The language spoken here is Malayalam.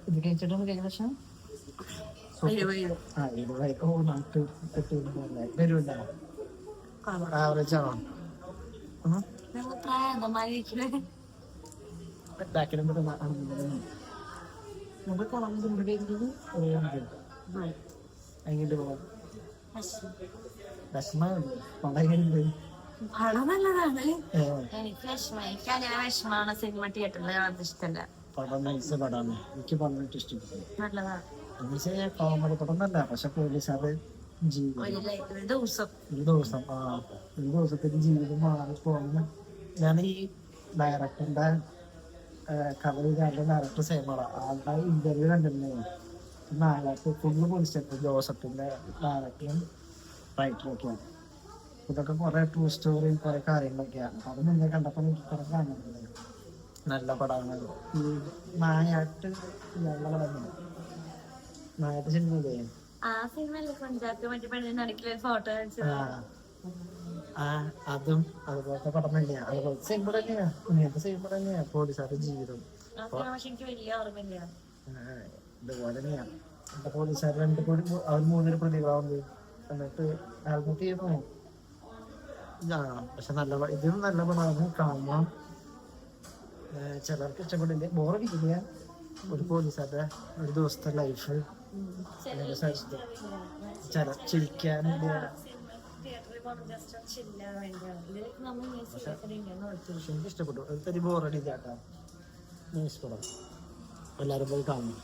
ഇത് കഴിച്ചിട്ടൊന്നും കഴിഞ്ഞ വർഷം നാട്ട് വരൂല്ല ആവറേജ് ആണോ എങ്ങോട്ട് പോവാം പടം നല്ലതാണ്. എനിക്ക് അങ്ങനെ വിഷമാണ് സിനിമ തിയേറ്ററിൽ കാണുന്നത് ഇഷ്ടമല്ല. പടം നൈസ് പടമാണ്. എനിക്ക് പറഞ്ഞിട്ട് ഇഷ്ടപ്പെട്ടു. നല്ലതാണ്. കോമഡി പടം തന്നെ. പക്ഷെ പോലീസുകാര് ഒരു ദിവസത്തേക്ക് ജീവിതം മാറിപ്പോകുന്ന ഞാൻ ഈ ഡയറക്ടറിന്റെ കഥ ഡയറക്ടർ സേമറ ആളുടെ ഇന്റർവ്യൂ കണ്ടിരുന്നു. നാലാൾക്ക് ഫുള്ള് പോലീസ് ജോസഫിന്റെ ഡയറക്ടറും റൈറ്ററൊക്കെയാണ്. ഇതൊക്കെ കുറെ ട്രൂ സ്റ്റോറിയും കുറെ കാര്യങ്ങളൊക്കെയാണ്. അത് മുന്നേ കണ്ടപ്പോ എനിക്ക് കുറെ കാണുന്നത് നല്ല പടമാണ്. ഈ നായാട്ട് നായാട്ട് സിനിമയില്ലേ അതും അതുപോലത്തെ പടം തന്നെയാ. അതുപോലത്തെ സിനിമ തന്നെയാ. ഇങ്ങനത്തെ സിനിമ തന്നെയാ പോലീസുകാരുടെ ജീവിതം. ഇതുപോലെ തന്നെയാ. എന്റെ പോലീസുകാർ അവർ 3 പ്രതികളാവുന്നത്. എന്നിട്ട് ആൽബത്ത് ചെയ്യുന്നു. പക്ഷെ നല്ല ഇതിനും നല്ല പടമാണ്. കാണാം. ചിലർക്ക് ഇഷ്ടപ്പെടില്ല, ബോറടിക്കില്ല. ഒരു പോലീസുകാരുടെ ഒരു ദിവസത്തെ ലൈഫ് ചിരിക്കാനില്ല. എനിക്ക് ഇഷ്ടപ്പെട്ടു. ഒരു തരി ബോറടി ഇല്ലാട്ടാ. ഇഷ്ടപ്പെടും. എല്ലാരും പോയി കാണും.